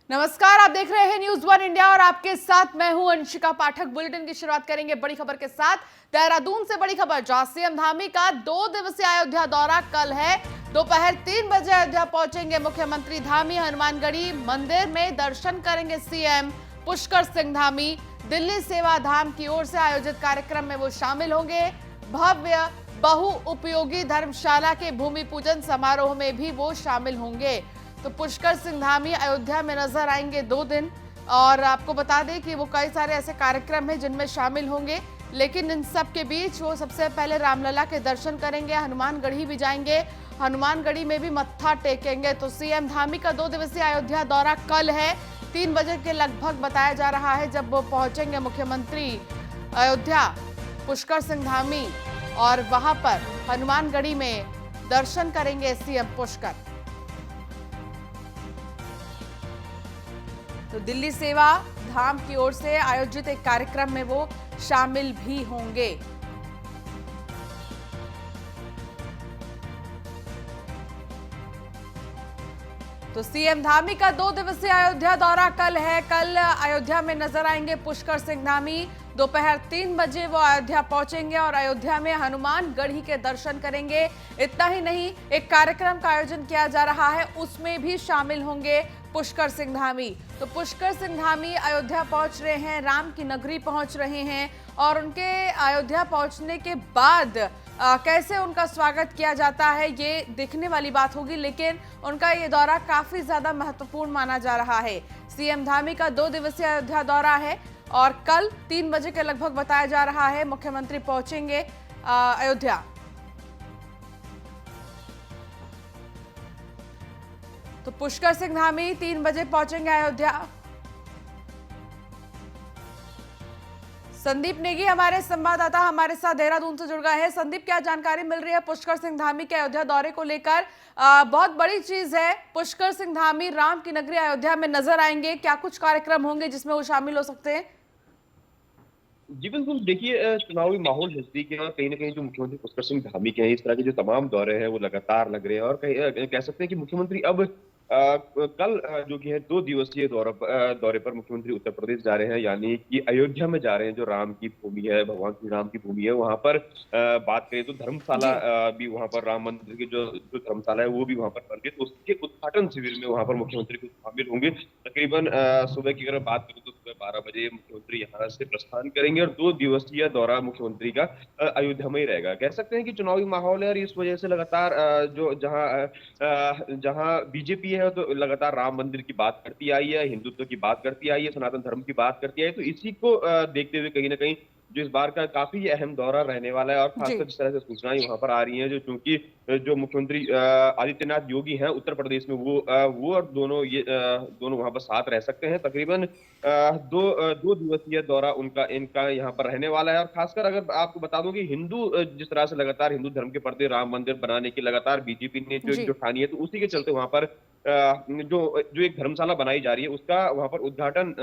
नमस्कार, आप देख रहे हैं न्यूज वन इंडिया और आपके साथ मैं हूं अंशिका पाठक। बुलेटिन की शुरुआत करेंगे बड़ी खबर के साथ। देहरादून से बड़ी खबर, जहां सीएम धामी का 2 दिवसीय अयोध्या दौरा कल है। दोपहर 3 बजे अयोध्या पहुंचेंगे मुख्यमंत्री धामी। हनुमानगढ़ी मंदिर में दर्शन करेंगे सीएम पुष्कर सिंह धामी। दिल्ली सेवा धाम की ओर से आयोजित कार्यक्रम में वो शामिल होंगे। भव्य बहु उपयोगी धर्मशाला के भूमि पूजन समारोह में भी वो शामिल होंगे। तो पुष्कर सिंह धामी अयोध्या में नजर आएंगे 2 दिन। और आपको बता दें कि वो कई सारे ऐसे कार्यक्रम हैं जिनमें शामिल होंगे, लेकिन इन सब के बीच वो सबसे पहले रामलला के दर्शन करेंगे। हनुमानगढ़ी भी जाएंगे, हनुमानगढ़ी में भी मत्था टेकेंगे। तो सीएम धामी का 2 दिवसीय अयोध्या दौरा कल है। 3 बजे के लगभग बताया जा रहा है जब वो पहुंचेंगे मुख्यमंत्री अयोध्या पुष्कर सिंह धामी, और वहां पर हनुमानगढ़ी में दर्शन करेंगे सीएम पुष्कर। तो दिल्ली सेवा धाम की ओर से आयोजित एक कार्यक्रम में वो शामिल भी होंगे। तो सीएम धामी का 2 दिवसीय अयोध्या दौरा कल है। कल अयोध्या में नजर आएंगे पुष्कर सिंह धामी। दोपहर 3 बजे वो अयोध्या पहुंचेंगे और अयोध्या में हनुमानगढ़ी के दर्शन करेंगे। इतना ही नहीं, एक कार्यक्रम का आयोजन किया जा रहा है, उसमें भी शामिल होंगे पुष्कर सिंह धामी। तो पुष्कर सिंह धामी अयोध्या पहुंच रहे हैं, राम की नगरी पहुंच रहे हैं, और उनके अयोध्या पहुंचने के बाद कैसे उनका स्वागत किया जाता है ये देखने वाली बात होगी। लेकिन उनका ये दौरा काफी ज्यादा महत्वपूर्ण माना जा रहा है। सीएम धामी का 2 दिवसीय अयोध्या दौरा है और कल 3 बजे के लगभग बताया जा रहा है मुख्यमंत्री पहुंचेंगे अयोध्या। तो पुष्कर सिंह धामी 3 बजे पहुंचेंगे अयोध्या। संदीप नेगी हमारे संवाददाता हमारे साथ देहरादून से जुड़ गए हैं। संदीप, क्या जानकारी मिल रही है पुष्कर सिंह धामी के अयोध्या दौरे को लेकर? बहुत बड़ी चीज है, पुष्कर सिंह धामी राम की नगरी अयोध्या में नजर आएंगे। क्या कुछ कार्यक्रम होंगे जिसमें वो शामिल हो सकते हैं? जी बिल्कुल, देखिए चुनावी माहौल नजदीक है और कहीं ना कहीं जो मुख्यमंत्री पुष्कर सिंह धामी के हैं, इस तरह के जो तमाम दौरे हैं वो लगातार लग रहे हैं। और कह सकते हैं कि मुख्यमंत्री अब कल जो कि है 2 दिवसीय दौरे पर मुख्यमंत्री उत्तर प्रदेश जा रहे हैं, यानी कि अयोध्या में जा रहे हैं, जो राम की भूमि है, भगवान श्री राम की भूमि है। वहां पर बात करें तो धर्मशाला जी। भी वहां पर, राम मंदिर की जो जो धर्मशाला है वो भी वहां पर बन गई, तो उसके उद्घाटन शिविर में वहां पर मुख्यमंत्री को शामिल होंगे। तकरीबन सुबह की अगर बात करूं तो सुबह 12 बजे मुख्यमंत्री यहाँ से प्रस्थान करेंगे और 2 दिवसीय दौरा मुख्यमंत्री का अयोध्या में ही रहेगा। कह सकते हैं कि चुनावी माहौल है और इस वजह से लगातार जो जहां बीजेपी है तो लगातार राम मंदिर की बात करती आई है, हिंदुत्व की बात करती आई है, सनातन धर्म की बात करती आई है। तो इसी को देखते हुए कहीं ना कहीं जो इस बार का काफी अहम दौरा रहने वाला है, और जी। खासकर जिस तरह से सूचनाएं वहां पर आ रही हैं, जो चूंकि जो मुख्यमंत्री आदित्यनाथ योगी हैं उत्तर प्रदेश में, वो और दोनों वहां पर साथ रह सकते हैं। तकरीबन 2 दिवसीय दौरा उनका इनका यहाँ पर रहने वाला है। और खासकर अगर आपको बता दूं कि जिस तरह से लगातार हिंदू धर्म के प्रति राम मंदिर बनाने की लगातार बीजेपी ने जो जी। जो ठानी है, तो उसी के चलते वहां पर जो जो एक धर्मशाला बनाई जा रही है उसका वहां पर उद्घाटन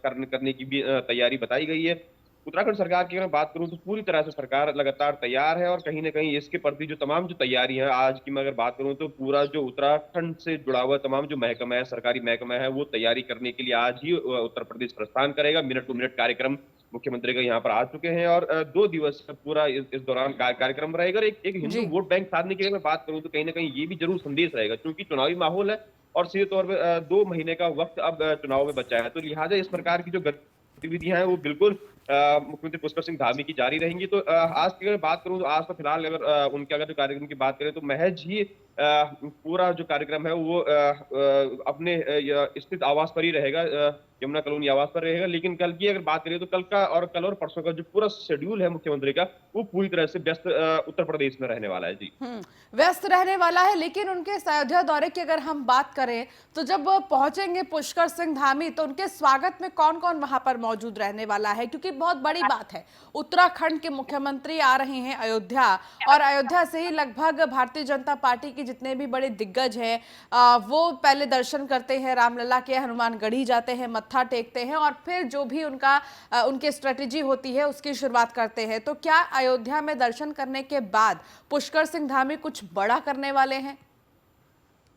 करने की भी तैयारी बताई गई है। उत्तराखंड सरकार की अगर मैं बात करूं तो पूरी तरह से सरकार लगातार तैयार है, और कहीं ना कहीं इसके प्रति जो तमाम जो तैयारी है, आज की मैं अगर बात करूं तो पूरा जो उत्तराखंड से जुड़ा हुआ तमाम जो महकमा है, सरकारी महकमा है, वो तैयारी करने के लिए आज ही उत्तर प्रदेश प्रस्थान करेगा। मिनट टू मिनट कार्यक्रम मुख्यमंत्री का यहाँ पर आ चुके हैं, और 2 दिवस पूरा इस दौरान कार्यक्रम रहेगा। और एक हिंदू जी। वोट बैंक साधने की अगर मैं बात करूं तो कहीं ना कहीं ये भी जरूर संदेश रहेगा, क्योंकि चुनावी माहौल है और सीधे तौर पर 2 महीने का वक्त अब चुनाव में बचा है। तो लिहाजा इस प्रकार की जो गतिविधियां हैं वो बिल्कुल मुख्यमंत्री पुष्कर सिंह धामी की जारी रहेंगी। तो आज की अगर बात करूं तो आज तो फिलहाल अगर उनके अगर जो कार्यक्रम की बात करें तो महज ही पूरा जो कार्यक्रम है वो अपने स्थित आवास पर ही रहेगा, यमुना कॉलोनी आवास पर रहेगा। लेकिन कल की अगर बात करें तो कल और परसों का जो पूरा शेड्यूल है मुख्यमंत्री का, वो पूरी तरह से व्यस्त उत्तर प्रदेश में रहने वाला है। जी व्यस्त रहने वाला है। लेकिन उनके इस अयोध्या दौरे की अगर हम बात करें तो जब वो पहुंचेंगे पुष्कर सिंह धामी, तो उनके स्वागत में कौन कौन वहां पर मौजूद रहने वाला है? क्योंकि बहुत बड़ी बात है, उत्तराखंड के मुख्यमंत्री आ रहे हैं अयोध्या, और अयोध्या से ही लगभग भारतीय जनता पार्टी के जितने भी बड़े दिग्गज हैं वो पहले दर्शन करते हैं रामलला के, हनुमानगढ़ी जाते हैं, मत्था टेकते हैं, और फिर जो भी उनकी स्ट्रेटेजी होती है उसकी शुरुआत करते हैं। तो क्या अयोध्या में दर्शन करने के बाद पुष्कर सिंह धामी कुछ बड़ा करने वाले हैं?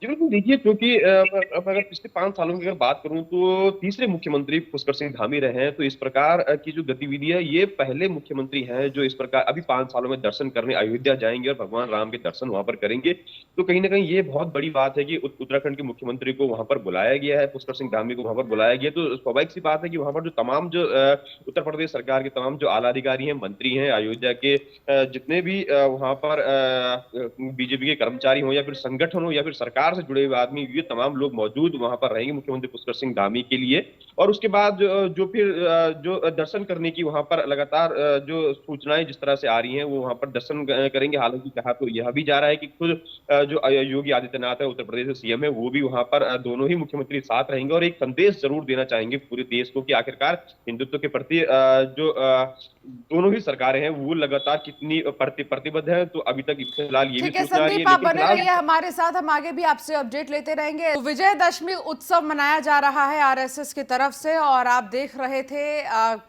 जी बिल्कुल, देखिए क्योंकि अब अगर पिछले 5 सालों की अगर बात करूँ तो तीसरे मुख्यमंत्री पुष्कर सिंह धामी रहे हैं, तो इस प्रकार की जो गतिविधि है ये पहले मुख्यमंत्री हैं जो इस प्रकार अभी 5 सालों में दर्शन करने अयोध्या जाएँगे और भगवान राम के दर्शन वहाँ पर करेंगे। तो कहीं न कहीं ये बहुत बड़ी बात है कि उत्तराखंड के मुख्यमंत्री को वहाँ पर बुलाया गया है, पुष्कर सिंह धामी को वहाँ पर बुलाया गया है, तो स्वाभाविक सी बात है कि वहाँ पर जो तमाम जो उत्तर प्रदेश सरकार के तमाम जो आला अधिकारी हैं, मंत्री हैं, अयोध्या के जितने भी वहाँ पर बीजेपी के कर्मचारी हों या फिर संगठन हो या फिर सरकार से जुड़े हुए आदमी, ये तमाम लोग मौजूद वहाँ पर रहेंगे मुख्यमंत्री पुष्कर सिंह धामी के लिए। और उसके बाद जो फिर जो दर्शन करने की वहाँ पर लगातार जो सूचनाएं जिस तरह से आ रही हैं, वो वहाँ पर दर्शन करेंगे। हालांकि कहा तो यह भी जा रहा है कि खुद जो योगी आदित्यनाथ है, उत्तर प्रदेश के सीएम है, वो भी वहाँ पर दोनों ही मुख्यमंत्री साथ रहेंगे और एक संदेश जरूर देना चाहेंगे पूरे देश को कि आखिरकार हिंदुत्व के प्रति जो दोनों ही सरकारें हैं वो लगातार कितनी प्रतिबद्ध है। तो अभी तक फिलहाल ये भी ठीक है सूचना आ रही है, संदीप, आप लेकिन बने फिलहाल रहिए हमारे साथ, हम आगे भी आपसे अपडेट लेते रहेंगे। तो विजयदशमी उत्सव मनाया जा रहा है आरएसएस की तरफ से, और आप देख रहे थे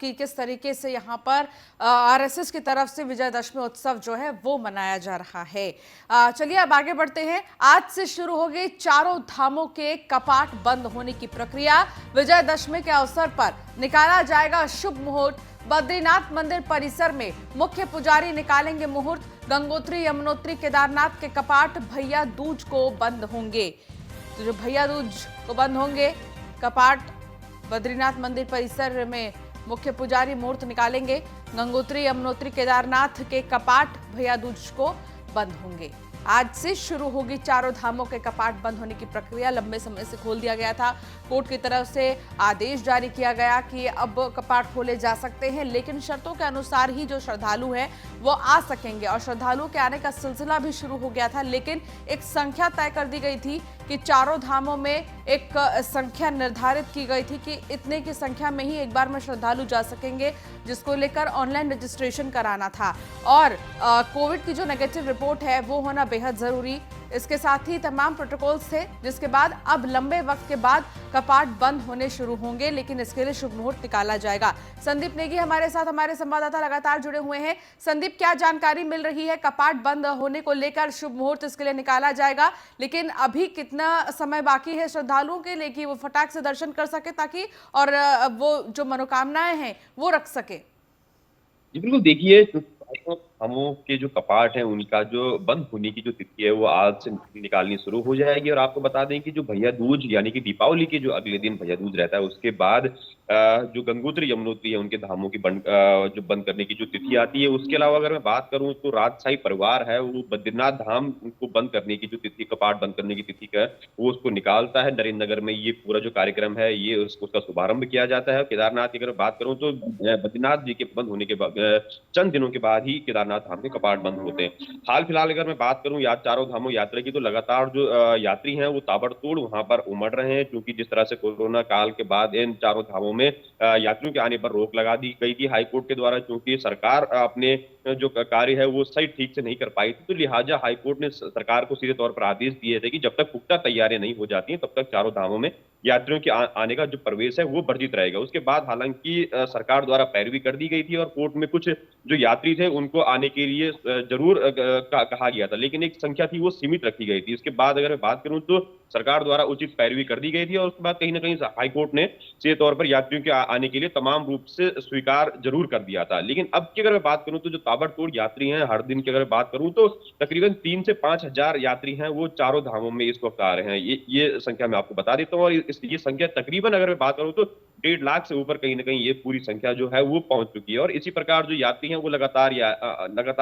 कि किस तरीके से यहाँ पर आरएसएस की तरफ से विजयदशमी उत्सव जो है वो मनाया जा रहा है। चलिए अब आगे बढ़ते हैं। आज से शुरू हो गई चारों धामों के कपाट बंद होने की प्रक्रिया। विजयदशमी के अवसर पर निकाला जाएगा शुभ मुहूर्त। बद्रीनाथ मंदिर परिसर में मुख्य पुजारी निकालेंगे मुहूर्त। गंगोत्री, यमुनोत्री, केदारनाथ के कपाट भैया दूज को बंद होंगे। तो जो भैया दूज को बंद होंगे कपाट, बद्रीनाथ मंदिर परिसर में मुख्य पुजारी मुहूर्त निकालेंगे। गंगोत्री, यमुनोत्री, केदारनाथ के कपाट भैया दूज को बंद होंगे। आज से शुरू होगी चारों धामों के कपाट बंद होने की प्रक्रिया। लंबे समय से खोल दिया गया था। कोर्ट की तरफ से आदेश जारी किया गया कि अब कपाट खोले जा सकते हैं, लेकिन शर्तों के अनुसार ही जो श्रद्धालु हैं वो आ सकेंगे। और श्रद्धालुओं के आने का सिलसिला भी शुरू हो गया था, लेकिन एक संख्या तय कर दी गई थी कि चारों धामों में एक संख्या निर्धारित की गई थी कि इतने की संख्या में ही एक बार में श्रद्धालु जा सकेंगे, जिसको लेकर ऑनलाइन रजिस्ट्रेशन कराना था। और कोविड की जो नेगेटिव रिपोर्ट है वो होना बेहद जरूरी, इसके साथ ही तमाम प्रोटोकॉल्स थे, जिसके बाद अब लंबे वक्त के बाद कपाट बंद होने शुरू होंगे, लेकिन इसके लिए शुभ मुहूर्त निकाला जाएगा। संदीप नेगी हमारे साथ, हमारे संवाददाता लगातार जुड़े हुए हैं। संदीप, क्या जानकारी मिल रही है? कपाट बंद होने को लेकर शुभ मुहूर्त इसके लिए निकाला जाएगा, लेकिन अभी कितना समय बाकी है श्रद्धालुओं के लिए कि वो फटाक से दर्शन कर सके, ताकि और वो जो मनोकामनाएं हैं वो रख सके? जी बिल्कुल, देखिए चारों धामों के जो कपाट हैं उनका जो बंद होने की जो तिथि है वो आज से निकालनी शुरू हो जाएगी। और आपको बता दें कि जो भैया दूज यानी कि दीपावली के जो अगले दिन भैया दूज रहता है, उसके बाद जो गंगोत्री यमुनोत्री है उनके धामों की जो बंद करने की जो तिथि आती है। उसके अलावा अगर मैं बात करूं तो राजशाही परिवार है वो बद्रीनाथ धाम को बंद करने की जो तिथि, कपाट बंद करने की तिथि का वो उसको निकालता है। नरेंद्र नगर में ये पूरा जो कार्यक्रम है ये उसका शुभारंभ किया जाता है। केदारनाथ की अगर बात करूं तो बद्रीनाथ जी के बंद होने के बाद चंद दिनों के बाद ही केदारनाथ धाम के कपाट बंद होते हैं। हाल फिलहाल अगर मैं बात करूं चारों धामों यात्रा की, तो लगातार जो यात्री हैं वो ताबड़तोड़ वहां पर उमड़ रहे हैं, क्योंकि जिस तरह से कोरोना काल के बाद इन चारों धामों में यात्रियों के आने पर रोक लगा दी गई थी हाईकोर्ट के द्वारा, क्योंकि सरकार अपने जो कार्य है वो सही ठीक से नहीं कर पाई थी। तो लिहाजा हाईकोर्ट ने सरकार को सीधे तौर पर आदेश दिए थे कि जब तक पुख्ता तैयारियां नहीं हो जाती हैं तब तक चारों धामों में यात्रियों के आने का जो प्रवेश है वो वर्जित रहेगा। उसके बाद हालांकि सरकार द्वारा पैरवी कर दी गई थी और कोर्ट में कुछ जो यात्री थे उनको आने के लिए जरूर कहा गया था, लेकिन एक संख्या थी वो सीमित रखी गई थी। इसके बाद अगर मैं बात करूं तो सरकार द्वारा उचित पैरवी कर दी गई थी और उसके बाद कहीं ना कहीं हाईकोर्ट ने सीधे तौर पर यात्रियों के आने के लिए तमाम रूप से स्वीकार जरूर कर दिया था। लेकिन अब की अगर मैं बात करूं तो जो ताबड़तोड़ यात्री हैं, हर दिन की अगर बात करूं तो तकरीबन 3 से 5 हजार यात्री हैं वो चारों धामों में इस वक्त आ रहे हैं। ये संख्या मैं आपको बता देता हूँ। और ये संख्या तकरीबन अगर मैं बात करूं तो 1.5 लाख से ऊपर कहीं ना कहीं ये पूरी संख्या जो है वो पहुंच चुकी है। और इसी प्रकार जो यात्री हैं वो लगातार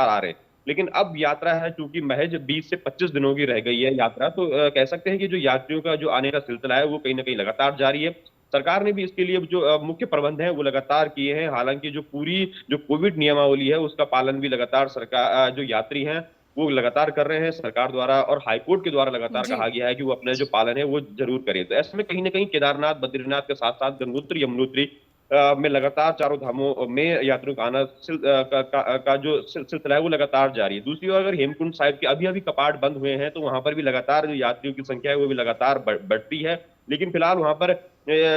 आ रहे हैं। लेकिन अब यात्रा है चूंकि महज 20 से 25 दिनों की रह गई है यात्रा, तो कह सकते हैं कि जो यात्रियों का जो आने का सिलसिला है वो कहीं ना कहीं लगातार जारी है। सरकार ने भी इसके लिए जो मुख्य प्रबंध हैं वो लगातार किए हैं। हालांकि जो पूरी जो कोविड नियमावली है उसका पालन भी लगातार सरकार जो यात्री हैं वो लगातार कर रहे हैं सरकार द्वारा, और हाईकोर्ट के द्वारा लगातार जी। कहा गया है कि वो अपना जो पालन है वो जरूर करें। तो ऐसे में कहीं ना कहीं केदारनाथ, बद्रीनाथ के साथ साथ गंगोत्री, यमुनोत्री में लगातार चारों धामों में यात्रियों का आना का जो सिलसिला है वो लगातार जारी है। दूसरी ओर अगर हेमकुंड साहिब के अभी अभी कपाट बंद हुए हैं तो वहां पर भी लगातार जो यात्रियों की संख्या है वो भी लगातार बढ़ती है। लेकिन फिलहाल वहां पर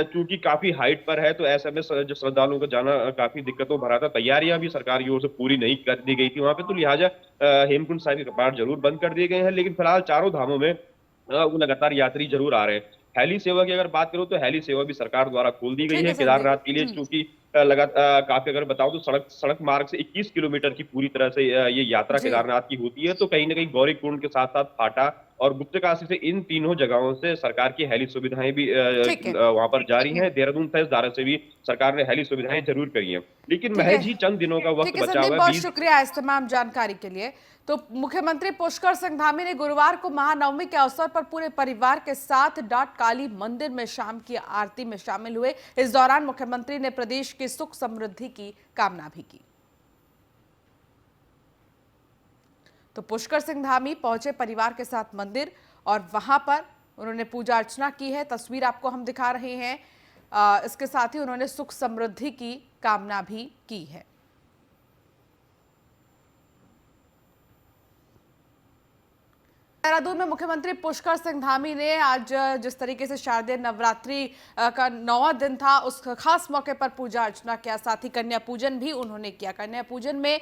चूंकि काफी हाइट पर है तो ऐसे में जो श्रद्धालुओं का जाना काफी दिक्कतों भरा था। तैयारियां भी सरकार की ओर से पूरी नहीं कर दी गई थी वहां पे, तो लिहाजा हेमकुंड साहिब के कपाट जरूर बंद कर दिए गए हैं। लेकिन फिलहाल चारों धामों में वो लगातार यात्री जरूर आ रहे हैं। हेली सेवा की अगर बात करूं तो हेली सेवा भी सरकार द्वारा खोल दी गई ठीक है है संदीप। केदारनाथ के लिए, चूंकि लगातार काफी अगर बताऊं तो सड़क मार्ग से 21 किलोमीटर की पूरी तरह से ये यात्रा जी। केदारनाथ की होती है। तो कहीं ना कहीं गौरीकुंड के साथ साथ फाटा और गुप्तकाशी से इन तीनों जगहों से सरकार की हेली सुविधाएं भी ठीक है। वहां पर जारी हैं। देहरादून तहस दारा से भी सरकार ने हेली सुविधाएं जरूर करी हैं, लेकिन ठीक है। महज ही चंद दिनों का वक्त ठीक है बचा संदीप, हुआ है। बहुत 20 शुक्रिया इस तमाम जानकारी के लिए। तो मुख्यमंत्री पुष्कर सिंह धामी ने गुरुवार को महानवमी के अवसर पर पूरे परिवार के साथ डाट काली मंदिर में शाम की आरती में शामिल हुए। इस दौरान मुख्यमंत्री ने प्रदेश की सुख समृद्धि की कामना भी की। तो पुष्कर सिंह धामी पहुंचे परिवार के साथ मंदिर और वहां पर उन्होंने पूजा अर्चना की है। तस्वीर आपको हम दिखा रहे हैं। इसके साथ ही उन्होंने सुख समृद्धि की कामना भी की है। देहरादून में मुख्यमंत्री पुष्कर सिंह धामी ने आज जिस तरीके से शारदीय नवरात्रि का 9वां दिन था, उस खास मौके पर पूजा अर्चना किया, साथ ही कन्या पूजन भी उन्होंने किया। कन्या पूजन में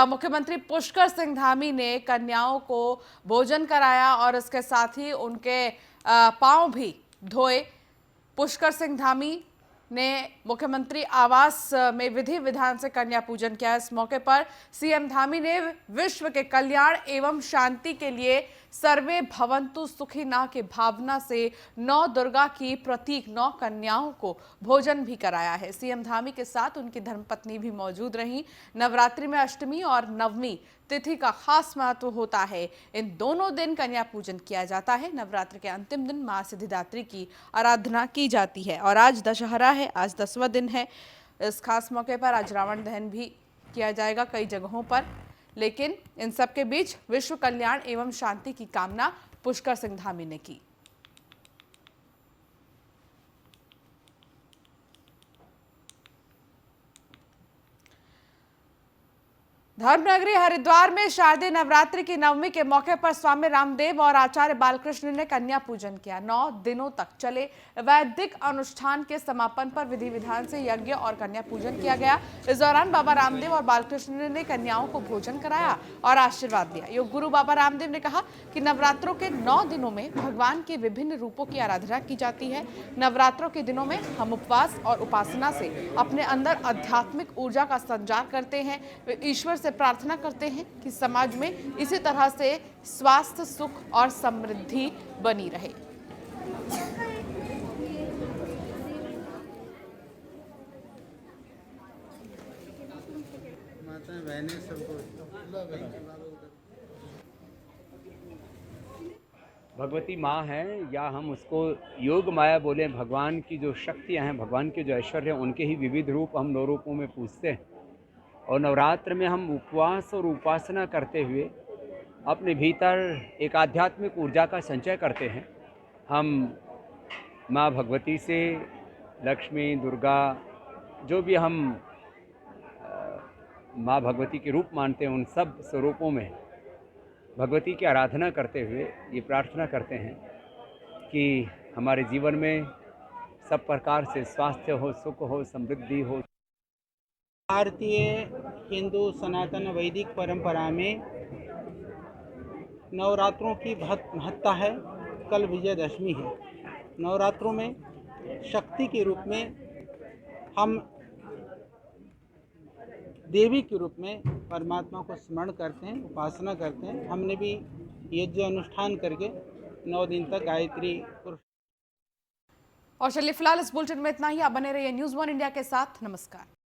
मुख्यमंत्री पुष्कर सिंह धामी ने कन्याओं को भोजन कराया और इसके साथ ही उनके पांव भी धोए। पुष्कर सिंह धामी ने मुख्यमंत्री आवास में विधि विधान से कन्या पूजन किया। इस मौके पर सीएम धामी ने विश्व के कल्याण एवं शांति के लिए सर्वे भवन्तु सुखिनः की भावना से 9 दुर्गा की प्रतीक 9 कन्याओं को भोजन भी कराया है। सीएम धामी के साथ उनकी धर्मपत्नी भी मौजूद रहीं। नवरात्रि में अष्टमी और नवमी तिथि का खास महत्व होता है। इन दोनों दिन कन्या पूजन किया जाता है। नवरात्र के अंतिम दिन मां सिद्धिदात्री की आराधना की जाती है और आज दशहरा है, आज 10वां दिन है। इस खास मौके पर आज रावण दहन भी किया जाएगा कई जगहों पर। लेकिन इन सब के बीच विश्व कल्याण एवं शांति की कामना पुष्कर सिंह धामी ने की। धर्मनगरी हरिद्वार में शारदीय नवरात्रि की नवमी के मौके पर स्वामी रामदेव और आचार्य बालकृष्ण ने कन्या पूजन किया। 9 दिनों तक चले वैदिक अनुष्ठान के समापन पर विधि विधान से यज्ञ और कन्या पूजन किया गया। इस दौरान बाबा रामदेव और बालकृष्ण ने कन्याओं को भोजन कराया और आशीर्वाद दिया। योग गुरु बाबा रामदेव ने कहा कि नवरात्रों के 9 दिनों में भगवान के विभिन्न रूपों की आराधना की जाती है। नवरात्रों के दिनों में हम उपवास और उपासना से अपने अंदर आध्यात्मिक ऊर्जा का संचार करते हैं। ईश्वर से प्रार्थना करते हैं कि समाज में इसी तरह से स्वास्थ्य, सुख और समृद्धि बनी रहे। माताएं बहनें सबको भगवती माँ है या हम उसको योग माया बोले, भगवान की जो शक्तियाँ हैं, भगवान के जो ऐश्वर्य हैं, उनके ही विविध रूप हम 9 रूपों में पूजते हैं। और नवरात्र में हम उपवास और उपासना करते हुए अपने भीतर एक आध्यात्मिक ऊर्जा का संचय करते हैं। हम माँ भगवती से, लक्ष्मी, दुर्गा, जो भी हम माँ भगवती के रूप मानते हैं, उन सब स्वरूपों में भगवती की आराधना करते हुए ये प्रार्थना करते हैं कि हमारे जीवन में सब प्रकार से स्वास्थ्य हो, सुख हो, समृद्धि हो। भारतीय हिंदू सनातन वैदिक परंपरा में नवरात्रों की बहुत महत्ता है। कल विजयदशमी है। नवरात्रों में शक्ति के रूप में हम देवी के रूप में परमात्मा को स्मरण करते हैं, उपासना करते हैं। हमने भी यज्ञ अनुष्ठान करके 9 दिन तक गायत्री। और चलिए फिलहाल इस बुलेटिन में इतना ही। आप बने रहिए न्यूज़ 1 इंडिया के साथ। नमस्कार।